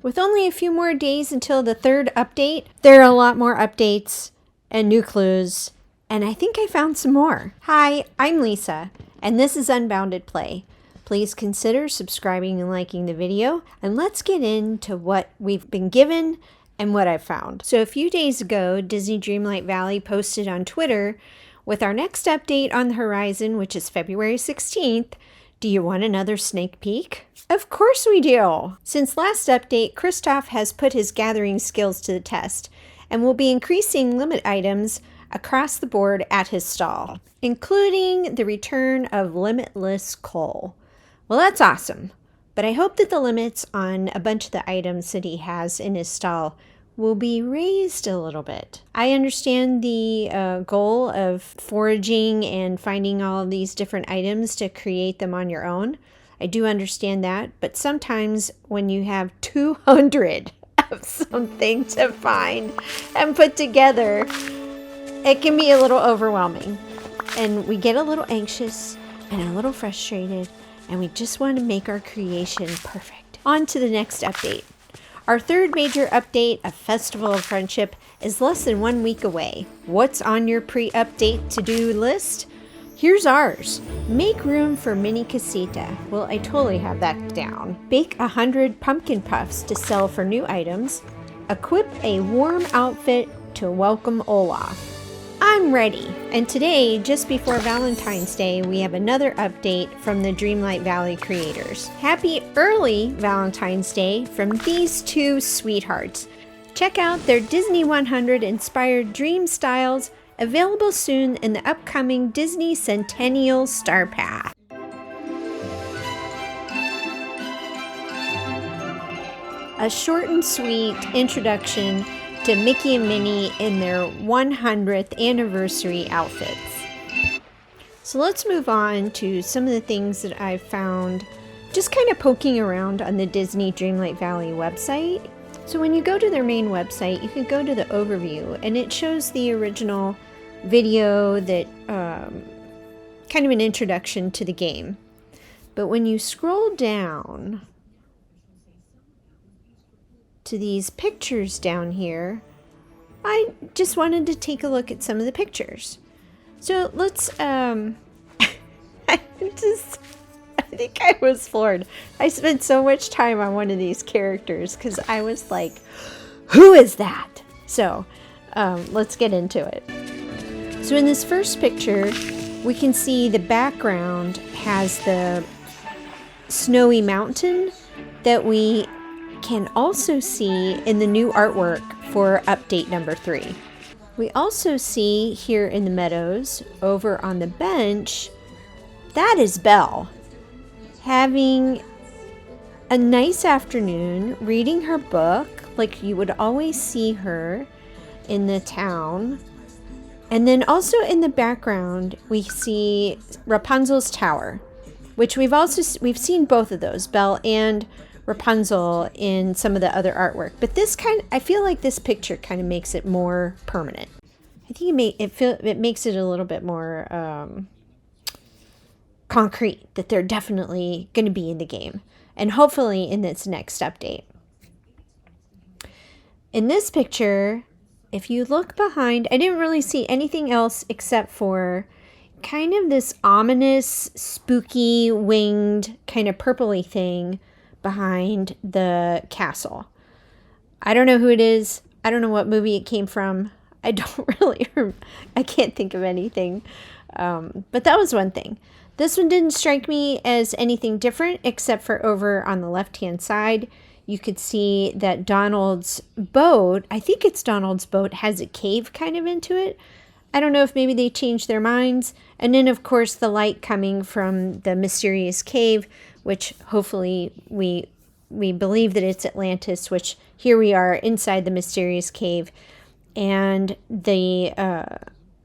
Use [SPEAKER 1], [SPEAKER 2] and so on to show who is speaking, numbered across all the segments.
[SPEAKER 1] With only a few more days until the third update, there are a lot more updates and new clues, and I think I found some more. Hi, I'm Lisa, and this is Unbounded Play. Please consider subscribing and liking the video, and let's get into what we've been given and what I've found. So a few days ago, Disney Dreamlight Valley posted on Twitter with our next update on the horizon, which is February 16th. Do you want another sneak peek? Of course we do! Since last update, Kristoff has put his gathering skills to the test and will be increasing limit items across the board at his stall, including the return of limitless coal. Well, that's awesome, but I hope that the limits on a bunch of the items that he has in his stall will be raised a little bit. I understand the goal of foraging and finding all of these different items to create them on your own. I do understand that, but sometimes when you have 200 of something to find and put together, it can be a little overwhelming. And we get a little anxious and a little frustrated, and we just want to make our creation perfect. On to the next update. Our third major update, a Festival of Friendship, is less than 1 week away. What's on your pre-update to-do list? Here's ours. Make room for Mini Casita. Well, I totally have that down. Bake 100 pumpkin puffs to sell for new items. Equip a warm outfit to welcome Olaf. I'm ready. And today, just before Valentine's Day, we have another update from the Dreamlight Valley creators. Happy early Valentine's Day from these two sweethearts. Check out their Disney 100 inspired dream styles, available soon in the upcoming Disney Centennial Star Path. A short and sweet introduction to Mickey and Minnie in their 100th anniversary outfits. So let's move on to some of the things that I've found just kind of poking around on the Disney Dreamlight Valley website. So when you go to their main website, you can go to the overview, and it shows the original video that kind of an introduction to the game. But when you scroll down to these pictures down here, I just wanted to take a look at some of the pictures. So let's I think I was floored. I spent so much time on one of these characters because I was like, who is that? So let's get into it. So in this first picture, we can see the background has the snowy mountain that we can also see in the new artwork for update number 3. We also see here in the meadows, over on the bench, that is Belle, having a nice afternoon, reading her book, like you would always see her in the town. And then also in the background, we see Rapunzel's tower, which we've seen both of those, Belle and Rapunzel, in some of the other artwork, but I feel like this picture kind of makes it more permanent. I think it makes it a little bit more concrete that they're definitely going to be in the game, and hopefully in this next update. In this picture, if you look behind, I didn't really see anything else except for kind of this ominous, spooky, winged, kind of purpley thing behind the castle. I don't know who it is. I don't know what movie it came from. I can't think of anything. But that was one thing. This one didn't strike me as anything different, except for over on the left-hand side, you could see that Donald's boat, I think it's Donald's boat, has a cave kind of into it. I don't know if maybe they changed their minds. And then, of course, the light coming from the mysterious cave, which hopefully we believe that it's Atlantis, which here we are inside the mysterious cave. And the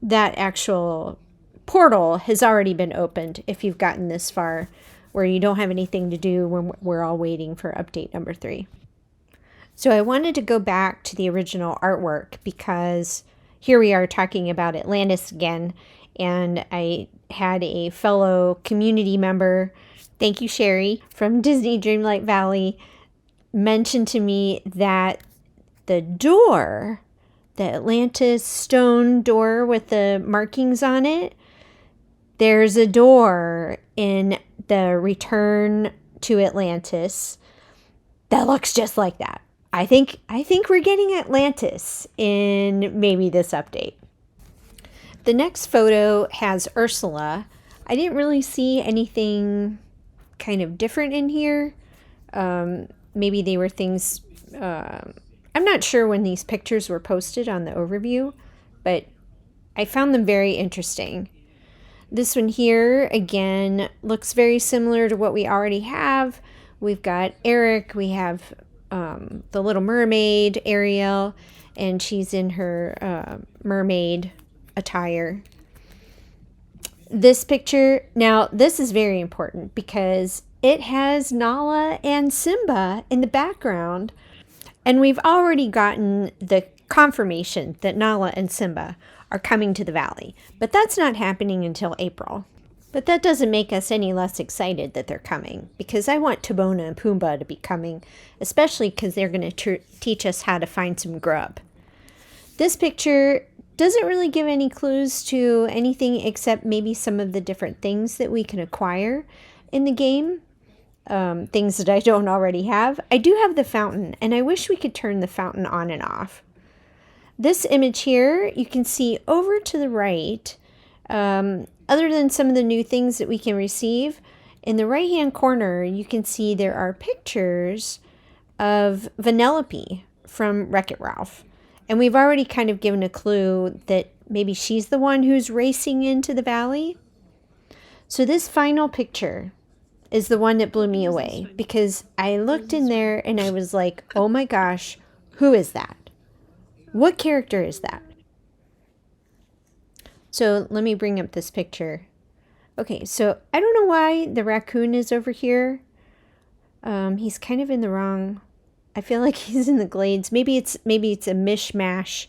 [SPEAKER 1] that actual portal has already been opened if you've gotten this far, where you don't have anything to do when we're all waiting for update number 3. So I wanted to go back to the original artwork because here we are talking about Atlantis again, and I had a fellow community member, thank you Sherry, from Disney Dreamlight Valley, mentioned to me that the door, the Atlantis stone door with the markings on it, there's a door in the Return to Atlantis that looks just like that. I think we're getting Atlantis in maybe this update. The next photo has Ursula. I didn't really see anything kind of different in here. Maybe they were things, I'm not sure when these pictures were posted on the overview, but I found them very interesting. This one here, again, looks very similar to what we already have. We've got Eric, we have the Little Mermaid, Ariel, and she's in her mermaid attire. This picture, now this is very important because it has Nala and Simba in the background, and we've already gotten the confirmation that Nala and Simba are coming to the valley, but that's not happening until April. But that doesn't make us any less excited that they're coming, because I want Timon and Pumbaa to be coming, especially because they're going to teach us how to find some grub. This picture doesn't really give any clues to anything except maybe some of the different things that we can acquire in the game, things that I don't already have. I do have the fountain, and I wish we could turn the fountain on and off. This image here, you can see over to the right, other than some of the new things that we can receive, in the right-hand corner, you can see there are pictures of Vanellope from Wreck-It Ralph. And we've already kind of given a clue that maybe she's the one who's racing into the valley. So this final picture is the one that blew me away, because I looked in there and I was like, oh my gosh, who is that? What character is that? So let me bring up this picture. Okay, so I don't know why the raccoon is over here. He's kind of in the wrong... I feel like he's in the glades. Maybe it's a mishmash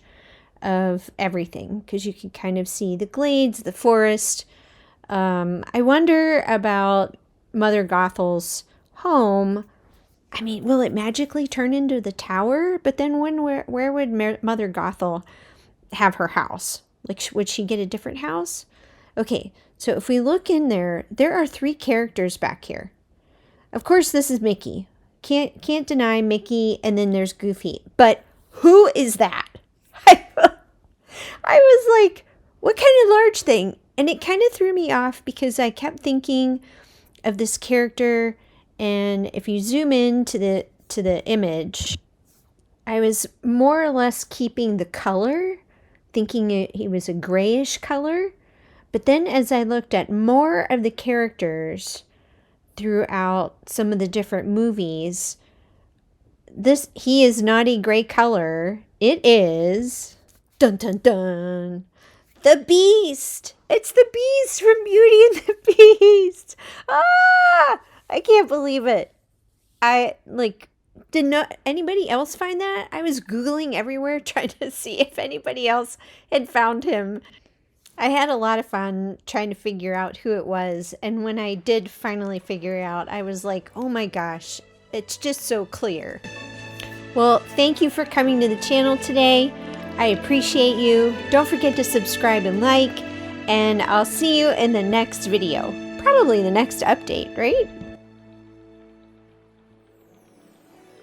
[SPEAKER 1] of everything, because you can kind of see the glades, the forest. I wonder about Mother Gothel's home. I mean, will it magically turn into the tower? But then where would Mother Gothel have her house? Like, would she get a different house? Okay, so if we look in there, there are 3 characters back here. Of course, this is Mickey. Can't deny Mickey, and then there's Goofy. But who is that? I was like, what kind of large thing? And it kind of threw me off because I kept thinking of this character, and if you zoom in to the image, I was more or less keeping the color, thinking he was a grayish color. But then as I looked at more of the characters throughout some of the different movies, he is not a gray color. It is, dun dun dun, the Beast. It's the Beast from Beauty and the Beast. Ah, I can't believe it. Did not anybody else find that? I was Googling everywhere trying to see if anybody else had found him. I had a lot of fun trying to figure out who it was, and when I did finally figure it out, I was like, oh my gosh, it's just so clear. Well, thank you for coming to the channel today. I appreciate you. Don't forget to subscribe and like, and I'll see you in the next video. Probably the next update, right?